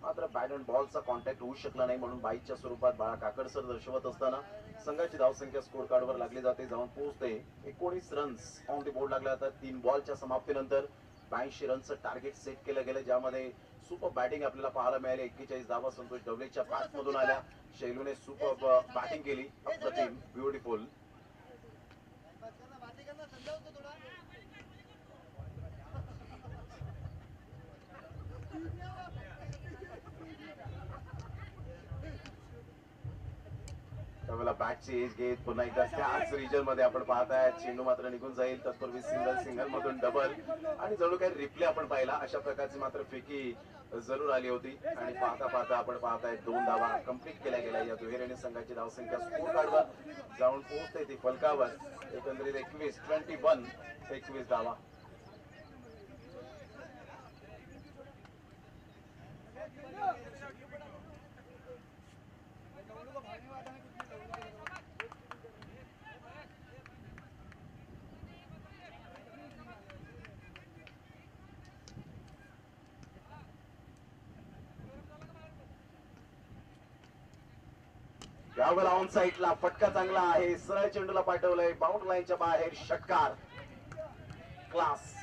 मात्र बॅट अँड बॉलचा कॉन्टॅक्ट होऊ शकला नाही, म्हणून बाईच्या स्वरूपात बाळा काकडसर दर्शवत असताना संघाची धावसंख्या स्कोर कार्डवर लागली जाते, जाऊन पोहोचते 19 रन्स ऑन द बोर्ड लागला. आता 3 बॉलच्या समाप्तीनंतर 82 रनचं टार्गेट सेट केलं गेलं, ज्यामध्ये सुपर बॅटिंग आपल्याला पाहायला मिळाली. 41 धावा संतोष डवलेच्या बॅट मधून आल्या. शैलूने सुपर बॅटिंग केली. अप्रतिम, ब्युटिफुल. त्यावेळेला बॅटची एज घेत पुन्हा एकदा त्याच रिजन मध्ये आपण पाहताय. चेंडू मात्र निघून जाईल. तत्पूर्वी सिंगल मधून डबल आणि जणू काही रिप्ले आपण पाहिला अशा प्रकारची मात्र फेकी जरूर आली होती. आणि पाहता पाहता आपण पाहताय 2 धावा कंप्लीट केल्या गेल्या या दुहेरीने. संघाची धावसंख्या स्कोर कार्डवर जाऊन पोहोचते ती फलकावर. एकंदरीत 21 धावा. यावेळेला ऑन साईडला फटका चांगला आहे. सरळ चेंडूला पाठवलंय बाउंड लाईनच्या बाहेर. षटकार, क्लास.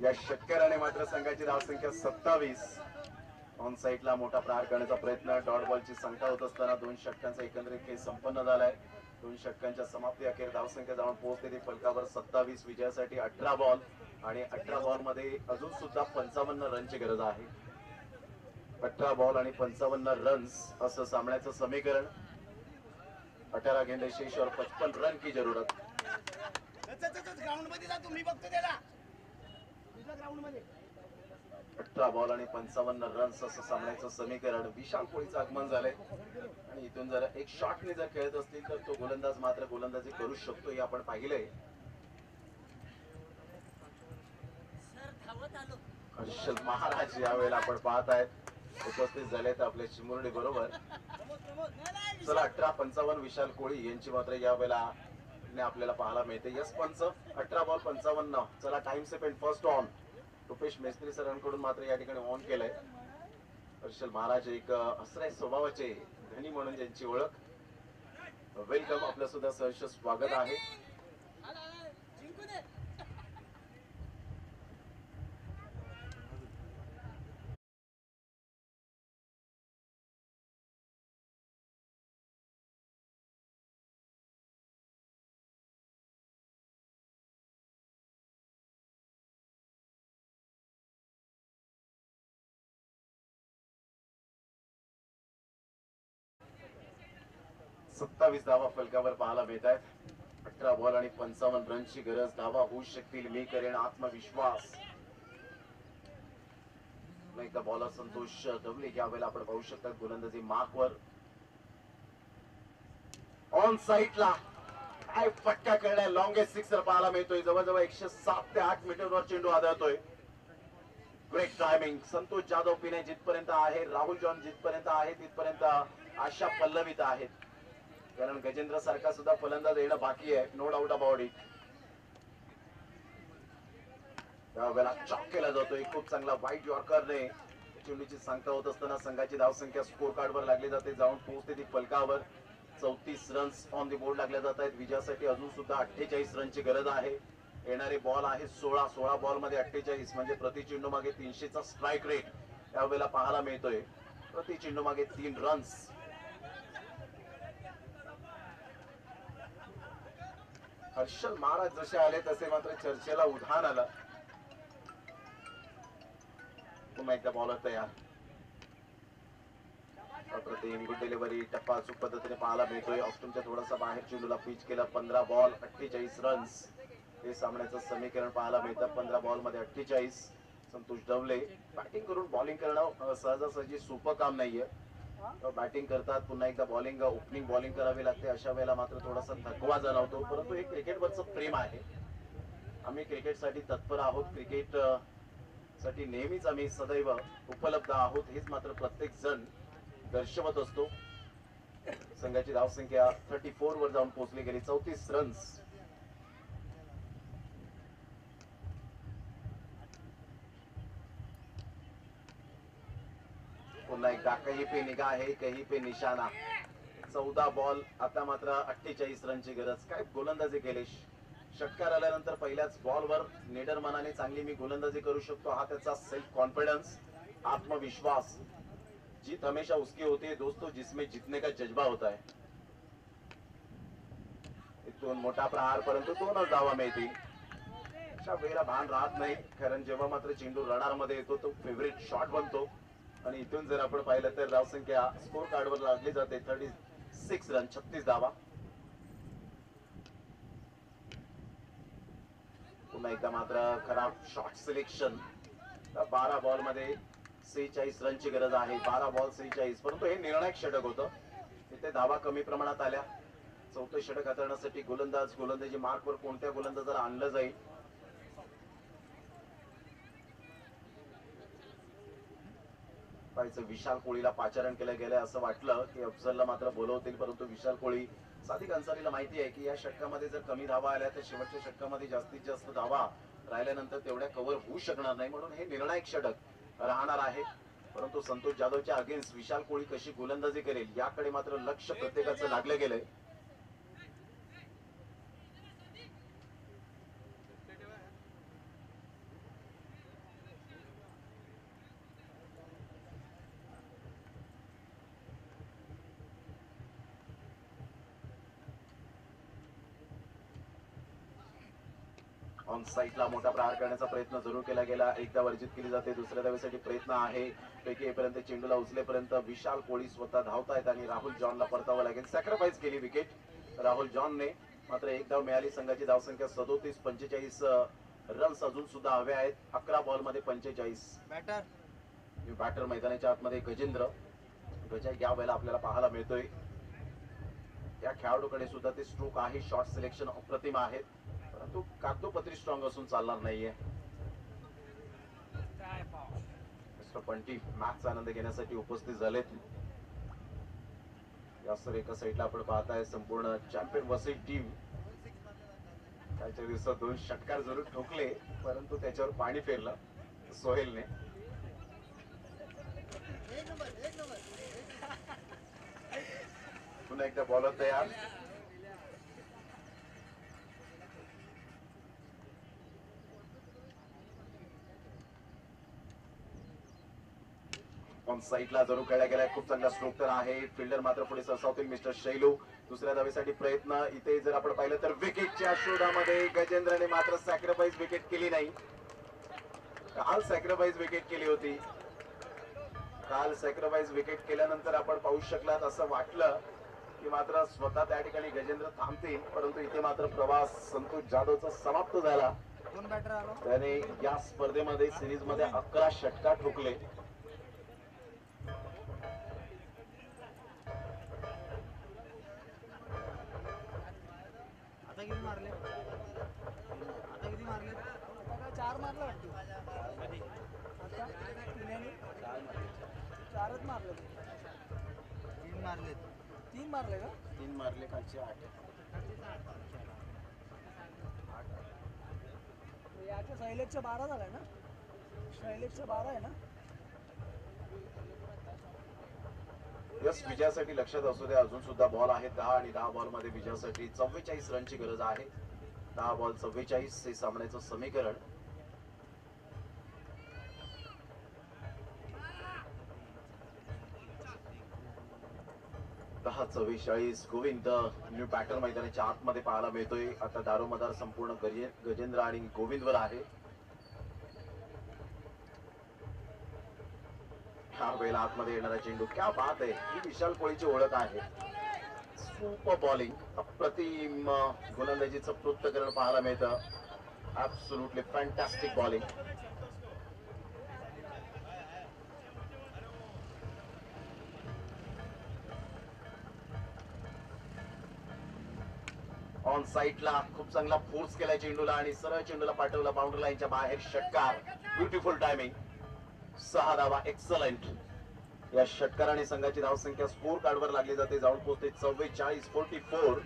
या षटकाराने मात्र संघाची धावसंख्या 27. ऑन साईडला मोठा प्रहार करण्याचा प्रयत्न. डॉट बॉलची संख्या होत असताना 2 षटकांचा एकंदरीत खेळ संपन्न झालाय. 2 षटकांच्या समाप्ती अखेर धावसंख्या जाऊन पोहोचते ती फलकावर 27. विजयासाठी 18 बॉल आणि 18 बॉल मध्ये अजून सुद्धा 55 रनची गरज आहे. 18 बॉल आणि 55 रन्स असं सामन्याचं समीकरण. 18 गेंदे शेष और 55 रन की जरूरत. ग्राउंड मध्ये जा, तुम्ही बघतो त्याला ग्राउंड मध्ये. 18 बॉल आणि 55 रन्स असं सामन्याचं समीकरण. विशाल कोहलीचं आगमन झालंय आणि इथून जर एक शॉटने जर खेळत असतील तर तो गोलंदाज मात्र गोलंदाजी करू शकतो, हे आपण पाहिलंय. हर्षल महाराज यावेळेला आपण पाहत आहेत उपस्थित झालेत आपल्या चिमुरडी बरोबर. चला 18-55 विशाल कोहली यांची मात्र यावेळेला आपल्याला पाहायला मिळते. यस पंच 18 बॉल 55. चला time spend first on. Rupesh Mestry सरांकडून मात्र या ठिकाणी ऑन केलंय. हर्षल महाराज एक हसऱ्या स्वभावाचे धनी म्हणून ज्यांची ओळख. वेलकम, आपलं सुद्धा सहर्ष स्वागत आहे. 27 धावा फलकावर पाहायला मिळत आहेत. 18 बॉल आणि 55 रनची गरज. धावा होऊ शकतील, मी करेन आत्मविश्वास. एकदा बॉलर संतोष दवले यावेळेला आपण पाहू शकता गोलंदाजी मार्कवर. ऑन साईडला काय फटका करण्या लॉंगेस्ट सिक्सर पाहायला मिळतोय. जवळजवळ 107 ते 8 मीटरवर चेंडू आदळतोय. Great timing. संतोष जाधव पिणे जिथपर्यंत आहे, राहुल जॉन जिथपर्यंत आहे तिथपर्यंत आशा पल्लवित आहेत. कारण गजेंद्र सारखा सुद्धा फलंदाज येणं बाकी आहे, नो डाऊट अबाउट इट. त्यावेळेला चॉक केला जातोय खूप चांगला वाईट यॉर्करने. चेंडूची सांगता होत असताना संघाची धावसंख्या स्कोर कार्ड वर लागली जाते, जाऊन पोहोचते ती फलकावर. 34 रन्स ऑन दी बोर्ड लागल्या जात आहेत. विजयासाठी अजून सुद्धा 48 रनची गरज आहे. येणारे बॉल आहे 16 बॉल मध्ये 48 म्हणजे प्रति चेंडू मागे 300चा स्ट्राईक रेट यावेळेला पाहायला मिळतोय. प्रति चेंडू मागे 3 रन्स. हर्षल महाराज जसे आले तसे मात्र चर्चेला उधाण आलं. पुन्हा एकदा बॉलर तयार. अप्रतिम गुड डिलिव्हरी. टप्पा अचूक पद्धतीने पाहायला मिळतोय. ऑस्ट्रेलियाच्या थोडासा बाहेर चेंडूला पिच केला. 15 बॉल 48 रन्स हे सामन्याचं समीकरण पाहायला मिळतं. 15 बॉल मध्ये 48. संतोष डवले बॅटिंग करून बॉलिंग करणं सहजासहजी सोपं काम नाहीये. बॅटिंग करतात, पुन्हा एकदा बॉलिंग ओपनिंग बॉलिंग करावी लागते. अशा वेळेला मात्र थोडासा थकवा जाणवतो. परंतु हे क्रिकेटवरचं प्रेम आहे. आम्ही क्रिकेटसाठी तत्पर आहोत. क्रिकेट साठी नेहमीच आम्ही सदैव उपलब्ध आहोत. हेच मात्र प्रत्येक जण दर्शवत असतो. संघाची धावसंख्या 34 वर जाऊन पोहोचली गेली. 34 रन्स. पुन्हा एकदा कहीं पे निगाह है कहीं पे निशाणा. 14 बॉल आता मात्र 48 रनची गरज. काय गोलंदाजी केली. षटकार आल्यानंतर पहिल्याच बॉलवर निडर मनाने चांगली मी गोलंदाजी करू शकतो, हा त्याचा सेल्फ कॉन्फिडन्स, आत्मविश्वास. जीत हमेशा उसकी होती है दोस्तों जिसमें जीतने का जज्बा होता है. इथून मोठा प्रहार, परंतु 2च धावा मिळतील. अशा वेळेला भान राहत नाही, कारण जेव्हा मात्र चेंडू रडार मध्ये येतो तो फेवरेट शॉट बनतो. आणि इथून जर आपण पाहिलं तर धावसंख्या स्कोर कार्डवर लागली जाते. 36 रन 36 धावा. पुन्हा एकदा मात्र खराब शॉट सिलेक्शन. 12 बॉल मध्ये 46 रनची गरज आहे. 12 बॉल 46, परंतु हे निर्णायक षटक होतं. तिथे धावा कमी प्रमाणात आल्या. चौथे षटक हाताळण्यासाठी गोलंदाजी मार्कवर कोणत्या गोलंदाजाला आणलं जाईल. विशाल कोळीला पाचारण केलं गेलं असं वाटलं की अफजलला मात्र बोलवतील, परंतु विशाल कोळी सादिक अन्सारीला माहिती आहे की या षटकामध्ये जर कमी धावा आल्या तर शेवटच्या षटकामध्ये जास्तीत जास्त धावा राहिल्यानंतर तेवढ्या कव्हर होऊ शकणार नाही. म्हणून हे निर्णायक षटक राहणार आहे. परंतु संतोष जाधवच्या अगेन्स्ट विशाल कोळी कशी गोलंदाजी करेल याकडे मात्र लक्ष प्रत्येकाचं लागलं गेलंय. ऑन साईडला मोठा प्रहार करण्याचा प्रयत्न जरूर केला गेला. एकदा वर्जित केली जाते, दुसऱ्या धावेसाठी प्रयत्न आहे. पैकी येईपर्यंत चेंडूला उचलेपर्यंत विशाल कोळी स्वतः धावतायत आणि राहुल जॉनला परतावं लागेल. सॅक्रिफाईस केली विकेट राहुल जॉनने. मात्र एक धाव मिळाली. संघाची धावसंख्या 37. 45 रन्स अजून सुद्धा हवे आहेत. 11 बॉल मध्ये 45. बॅटर मैदानाच्या आतमध्ये गजेंद्र गजा या वेळेला आपल्याला पाहायला मिळतोय. या खेळाडूकडे सुद्धा ते स्ट्रोक आहे, शॉट सिलेक्शन अप्रतिम आहेत, परंतु कागदोपत्री स्ट्रॉंग असून चालणार नाहीये. मिस्टर पंटी मॅचचा आनंद घेण्यासाठी उपस्थित झालेत. यासर एका साईडला आपण पाहताय संपूर्ण चॅम्पियन वसई टीम. त्याच्या दिवसात 2 षटकार जरूर ठोकले, परंतु त्याच्यावर पाणी फेरलं सोहेलने. पुन्हा एकदा बॉलर तयार. ऑन साईडला जरूर खेळला गेलाय. खूप चांगला स्ट्रोक तर आहे. फिल्डर मात्र पुढे सरसावतील मिस्टर शैलू. दुसऱ्या धावेसाठी प्रयत्न. इथे जर आपण पाहिलं तर विकेटच्या शोधामध्ये गजेंद्रने मात्र सॅक्रिफाईस विकेट केली नाही. काल सॅक्रिफाईस विकेट केली होती. काल सॅक्रिफाईस विकेट केल्यानंतर आपण पाहू शकलात असं वाटलं की मात्र स्वतः त्या ठिकाणी गजेंद्र थांबतील, परंतु इथे मात्र प्रवास संतोष जाधवचा समाप्त झाला. कोण बॅटर आलो त्याने या स्पर्धेमध्ये सिरीज मध्ये 11 षटकार ठोकले. आता किती मारले आता 4 मारले वाटतं. आता पुण्याने 4च मारले. 3 मारले का 3 मारले, खालचे 8. याच्या शैलेशच्या 12 झालाय ना. शैलेशच्या 12 आहे ना. यस, विजयासाठी लक्षात असू द्या, अजून सुद्धा बॉल आहेत 10 आणि 10 बॉल मध्ये विजयासाठी 44 रनची गरज आहे. 10 बॉल 44 हे सामन्याचं समीकरण. दहा 44. गोविंद न्यू बॅटर मैदानाच्या आतमध्ये पाहायला मिळतोय. आता दारोमदार संपूर्ण गजेंद्र आणि गोविंदवर आहे. ह्या वेळेला आतमध्ये येणारा चेंडू, क्या बात आहे, ही विशाल कोळीची ओळख आहे. सुपर बॉलिंग, अप्रतिम गोलंदाजीचं पृथक्करण पाहायला मिळतं. Absolutely fantastic bowling. ऑन साईडला खूप चांगला फोर्स केला चेंडूला आणि सरळ चेंडूला पाठवला बाउंड्री लाईनच्या बाहेर. षटकार, ब्युटिफुल टायमिंग. 6 धावा, एक्सलंट. या षटकाराने संघाची धावसंख्या स्कोर कार्डवर लागली जाते, जाऊन पोहोचते 44.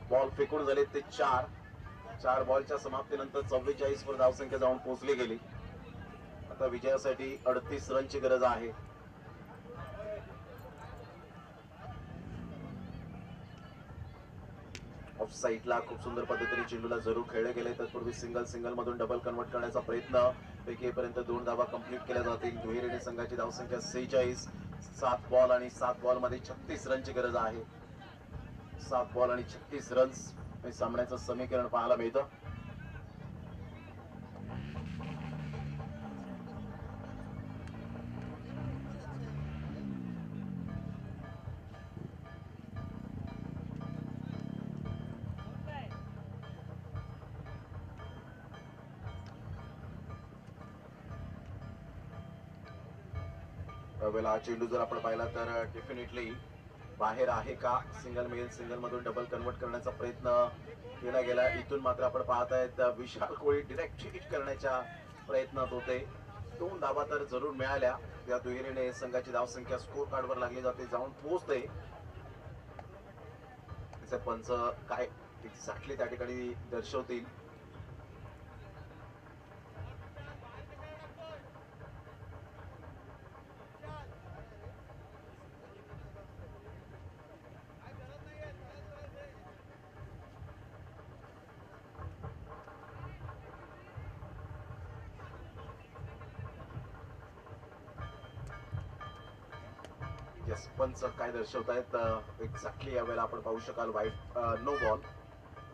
बॉल फेकून झाले ते 4 बॉलच्या समाप्तीनंतर 44 वर धावसंख्या जाऊन पोहोचली गेली. आता विजयासाठी 38 रनची गरज आहे. ऑफ साईडला खूप सुंदर पद्धतीने चेंडूला जरूर खेळले गेले. तत्पूर्वी सिंगल मधून डबल कन्वर्ट करण्याचा प्रयत्न. पैकी पर्यंत 2 धावा कंप्लीट केल्या जातील. दुहेरीने संघाची धावसंख्या 46. 7 बॉल आणि 7 बॉल मध्ये 36 रनची गरज आहे. 7 बॉल आणि 36 रन्स हे सामन्याचं समीकरण पाहायला मिळतं. त्यावेळेला चेंडू जर आपण पाहिला तर डेफिनेटली बाहेर आहे का. सिंगल मधून डबल कन्वर्ट करण्याचा प्रयत्न केला गेला. इथून मात्र आपण पाहतायत विशाल कोळी डिरेक्ट हिट करण्याच्या प्रयत्नात होते. 2 धावा तर जरूर मिळाल्या. या दुहेरीने संघाची धावसंख्या स्कोर कार्डवर लागली जाते, जाऊन पोहोचते. त्याचे पंच काय एक्झॅक्टली त्या ठिकाणी दर्शवतील. यस, पंच काय दर्शवतायत एक्झॅक्टली यावेळेला आपण पाहू शकाल. वाईट,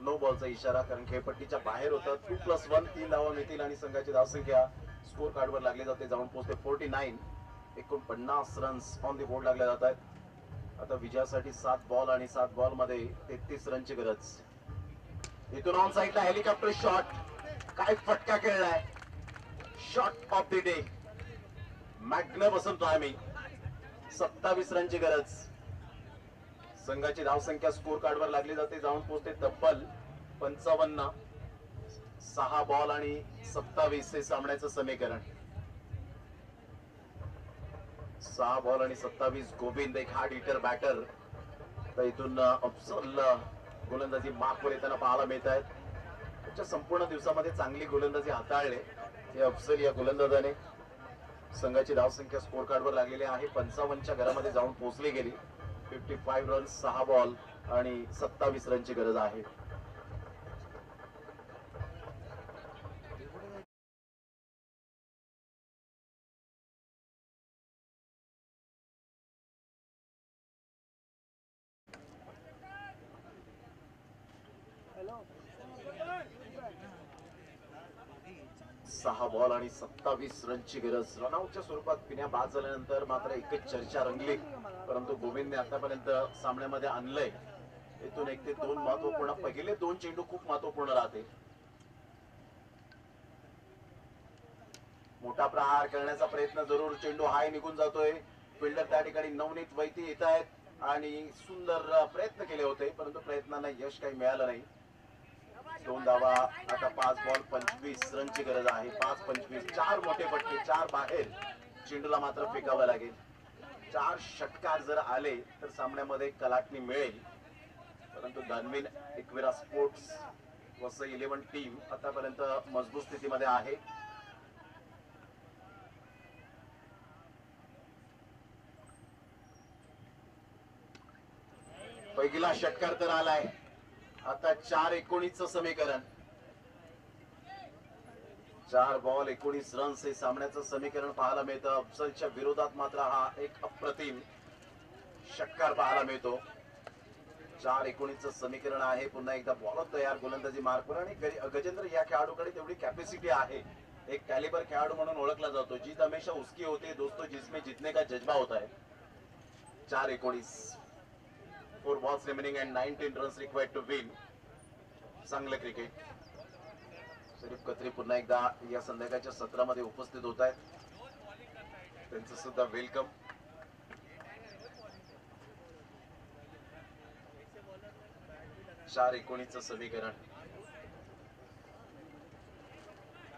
नो बॉलचा इशारा, कारण खेळपट्टीच्या बाहेर होतं. 2+1, 3 धावा मिळतील आणि संघाची धावसंख्या स्कोर कार्डवर लागली जाते, जाऊन पोहोचते 49. 49 रन्स ऑन दी बोर्ड लागले जात आहेत. आता विजयासाठी 7 बॉल आणि 7 बॉल मध्ये 33 रनची गरज. इथून ऑन साईडला हेलिकॉप्टर शॉट, काय फटका खेळलाय. Shot of the day, magnificent timing. 27 रनची गरज. संघाची धावसंख्या स्कोर कार्डवर लागली जाते, जाऊन पोहोचते तब्बल 55. 6 बॉल आणि 27 हे सामन्याचं समीकरण. 6 बॉल आणि 27. गोविंद एक हार्ड हिटर बॅटर. तर इथून अफसल गोलंदाजी मार्कवर येताना पाहायला मिळत आहेत. त्याच्या संपूर्ण दिवसामध्ये चांगली गोलंदाजी हाताळले हे अफसल या गोलंदाजाने. संघाची धावसंख्या स्कोर कार्डवर लागलेली आहे, 55च्या घरामध्ये जाऊन पोहोचली गेली. 55 रन्स, 6 बॉल आणि 27 रनची गरज आहे. 6 बॉल आणि 27 रनची गरज. रनआउटच्या स्वरूपात पिण्या बाद झाल्यानंतर मात्र एकच चर्चा रंगली, परंतु गोविंदने आतापर्यंत सामन्यामध्ये आणलंय. इथून 1 ते 2 महत्वपूर्ण, पहिले 2 चेंडू खूप महत्वपूर्ण राहते. मोठा प्रहार करण्याचा प्रयत्न जरूर, चेंडू हाय निघून जातोय. फिल्डर त्या ठिकाणी नवनीत वैती येत आहेत आणि सुंदर प्रयत्न केले होते, परंतु प्रयत्नांना यश काही मिळालं नाही. 2 धावा. आता 5 बॉल 25 रनची गरज आहे. 5-25, 4 मोठे फटके, 4 बाहेर. चेंडूला मात्र फेकावं लागेल. 4 षटकार जर आले तर सामन्यामध्ये कलाटणी मिळेल, परंतु दानवीन एकविरा स्पोर्ट्स वसई 11 टीम आतापर्यंत मजबूत स्थितीमध्ये आहे. पहिला षटकार तर आलाय. आता 4-19 समीकरण. 4 बॉल 19 रन्स हे सामन्याचं समीकरण पाहायला मिळतं. अफजलच्या विरोधात मात्र हा एक अप्रतिम षटकार पाहायला मिळतो. 4-19 समीकरण आहे. पुन्हा एकदा बॉलर तयार, गोलंदाजी मार्कवर, आणि गजेंद्र या खेळाडूकडे तेवढी कॅपॅसिटी आहे. एक कॅलिबर खेळाडू म्हणून ओळखला जातो. जीत हमेशा उसकी होती दोस्तों, जिसमें जीतने का जज्बा होता है. 4-19, 4 balls remaining and 19 runs required to win. चांगलं क्रिकेट. शरीफ खत्री पुन्हा एकदा या संध्याकाळच्या सत्रामध्ये उपस्थित होत आहेत, त्यांचं सुद्धा वेलकम. चार 19 समीकरण.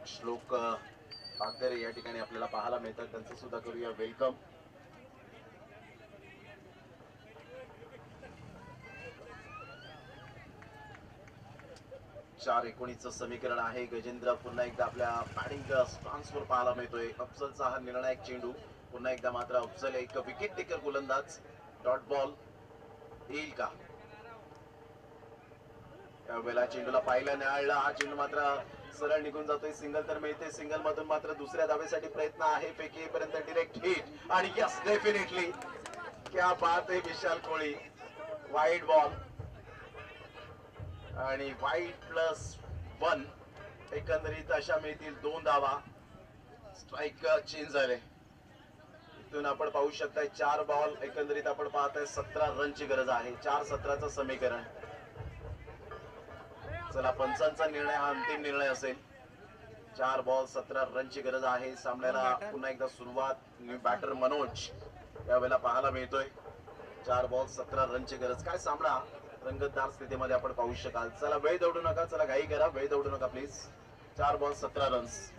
श्लोक बागदरे या ठिकाणी आपल्याला पाहायला मिळतात, त्यांचं सुद्धा करूया वेलकम. चार 19 समीकरण आहे. गजेंद्र पुन्हा एकदा आपल्या बॅटिंग स्टान्सवर पाहायला मिळतोय. अफजलचा हा निर्णायक चेंडू. पुन्हा एकदा मात्र अफजल एक विकेट टेकर गोलंदाज. डॉट बॉल येईल का? यावेळेला चेंडूला पाहिलं, निहाळला. हा चेंडू मात्र सरळ निघून जातोय. सिंगल तर मिळते. सिंगल मधून मात्र दुसऱ्या धावेसाठी प्रयत्न आहे. फेकी पर्यंत डायरेक्ट हिट, आणि यस, डेफिनेटली क्या बात आहे विशाल कोळी. वाईड बॉल आणि वाईड +1. एकंदरीत अशा मिळतील 2 धावा. स्ट्राईक चेंज झाले. इथून आपण पाहू शकताय 4 बॉल एकंदरीत आपण पाहताय 17 रनची गरज आहे. 4-17चं समीकरण. चला, पंचांचा निर्णय हा अंतिम निर्णय असेल. 4 बॉल 17 रनची गरज आहे. सामन्याला पुन्हा एकदा सुरुवात. न्यू बॅटर मनोज यावेळेला पाहायला मिळतोय. 4 बॉल 17 रनची गरज. काय सामना रंगतदार स्थितीमध्ये आपण पाहू शकाल. चला, वेळ दौडू नका, चला घाई करा, वेळ दौडू नका प्लीज. 4 ball 17 runs.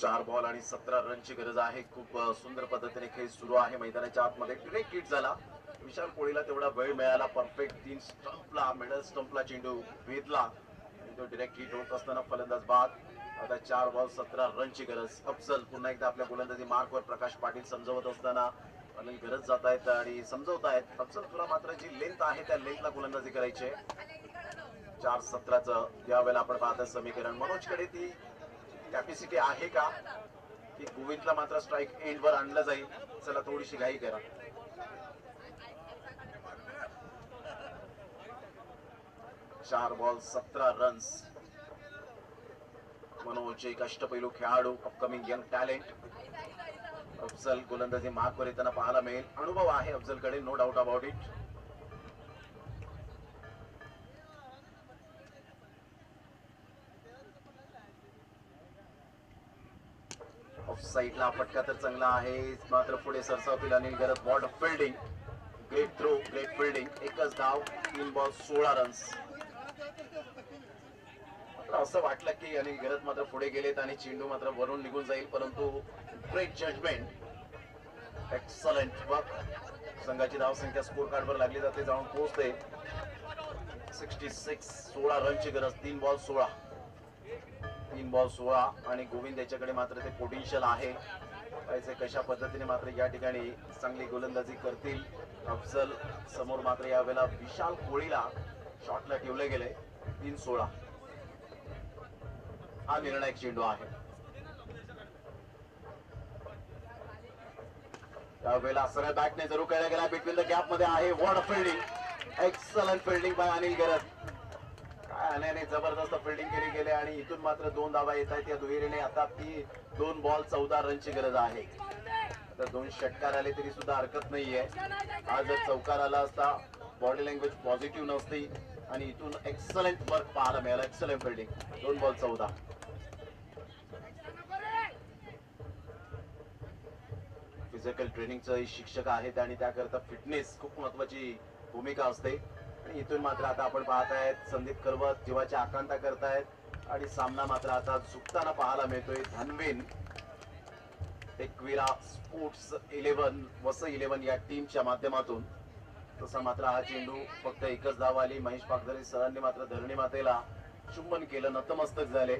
चार बॉल आणि 17 रनची गरज आहे. खूप सुंदर पद्धतीने खेळ सुरू आहे मैदानाच्या आतमध्ये. डायरेक्ट हिट झाला. विशाल कोळीला तेवढा वेळ मिळाला. परफेक्ट 3 स्टंपला, मिडल स्टंपला चेंडू भेदला. तो डायरेक्ट हिट होत असताना फलंदाज बाद. आता 4 बॉल 17 रनची गरज. अफजल पुन्हा एकदा आपल्या गोलंदाजी मार्कवर. प्रकाश पाटील समजवत असताना अनिल गरज जात आहेत आणि समजवतायत. अफजल तुला मात्र जी लेंथ आहे त्या लेंथला गोलंदाजी करायची आहे. 4-17चं यावेळेला आपण पाहतो समीकरण. मनोजकडे ती कॅपॅसिटी आहे का, की गोविंदला मात्र स्ट्राईक एंड वर आणलं जाईल? चला, थोडीशी घाई करा. चार बॉल 17 रन्स. मनोज एक अष्टपैलू खेळाडू, अपकमिंग यंग टॅलेंट. अफजल गोलंदाजी मार्कवर येताना पाहायला मिळेल. अनुभव आहे अफजलकडे, no doubt about it. Off साईडला फटका तर चांगला आहे, मात्र पुढे सरसावतील Anil Garaj. What fielding, great throw, great fielding. एकच धाव, 3 बॉल 16 रन्स. मात्र असं वाटलं की अनिल गरज मात्र पुढे गेलेत आणि चेंडू मात्र वरून निघून जाईल, परंतु ग्रेट जजमेंट, एक्सलंट वर्क. संघाची धावसंख्या स्कोर कार्डवर लागली जाते, जाऊन पोहोचते 66. 16 रनची गरज. 3 बॉल 16. 3 बॉल 16 आणि गोविंद याच्याकडे मात्र ते पोटेन्शियल आहे. कशा पद्धतीने मात्र या ठिकाणी चांगली गोलंदाजी करतील अफजल समोर मात्र यावेळेला विशाल कोळीला शॉटला ठेवले गेले. 3-16 हा निर्णायक चेंडू आहे. यावेळेला सरळ बॅटने जरूर केला गेला. बिटवीन द गॅप मध्ये आहे. What fielding, excellent fielding by Anil Garaj. काय अनेने जबरदस्त फिल्डिंग केली गेले आणि इथून मात्र 2 धावा येत आहेत या दुहेरीने. आता ती 2 बॉल 14 रनची गरज आहे. तर 2 षटकार आले तरी सुद्धा हरकत नाहीये. आज जर चौकार आला असता बॉडी लँग्वेज पॉझिटिव्ह नसती आणि इथून एक्सलंट वर्क पाहायला मिळालं. Excellent fielding. 2 बॉल 14. फिजिकल ट्रेनिंगचे शिक्षक आहेत आणि त्याकरता फिटनेस खूप महत्वाची भूमिका असते. आणि इथून मात्र आता आपण पाहत आहेत संदीप करवत जीवाची आकांक्षा करतायत आणि सामना मात्र आता झुकताना पाहायला मिळतोय. धनवीन एकविरा स्पोर्ट्स 11 वसई 11 या टीमच्या माध्यमातून. तसा मात्र हा चेंडू फक्त एकच धाव आली. महेश पागधरे सरांनी मात्र धरणी मातेला चुंबन केलं, नतमस्तक झाले.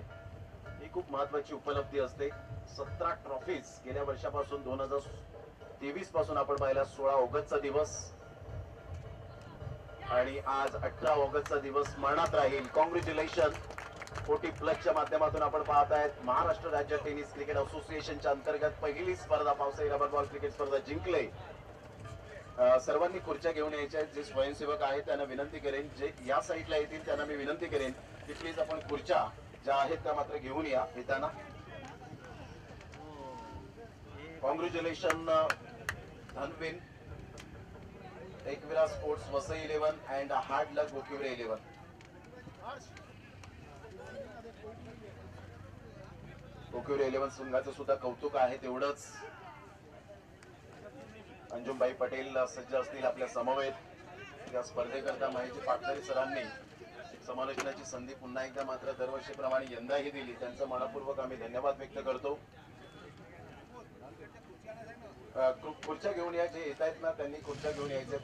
ही खूप महत्वाची उपलब्धी असते. 17 ट्रॉफीज गेल्या वर्षापासून 2023 पासून आपण पाहिला. 16 ऑगस्टचा दिवस आणि आज 18 ऑगस्टचा दिवस स्मरणात राहील. कॉंग्रॅच्युलेशन. 40+ माध्यमातून आपण पाहत आहेत महाराष्ट्र राज्य टेनिस क्रिकेट असोसिएशनच्या अंतर्गत पहिली स्पर्धा पावसाळी रबर बॉल क्रिकेट स्पर्धा जिंकले. सर्वांनी खुर्च्या घेऊन यायच्या. जे स्वयंसेवक आहेत त्यांना विनंती करेन, जे या साईडला येतील त्यांना मी विनंती करेन की प्लीज आपण खुर्च्या ज्या आहेत त्या मात्र घेऊन या येताना. Congratulation Dhanvin, Ekvira sports Vasai 11 and hard luck Gokivre 11. Gokivre 11 संघाचं सुद्धा कौतुक आहे तेवढंच. अंजुमबाई पटेल सज्ज असतील आपल्या समवेत. या स्पर्धेकरता महेश पागधरे सरांनी समालोचनाची संधी पुन्हा एकदा मात्र दरवर्षीप्रमाणे यंदाही दिली. त्यांचं मनपूर्वक आम्ही धन्यवाद व्यक्त करतो. खुर्च्या घेऊन या, जे येत आहेत ना त्यांनी खुर्च्या घेऊन यायचे.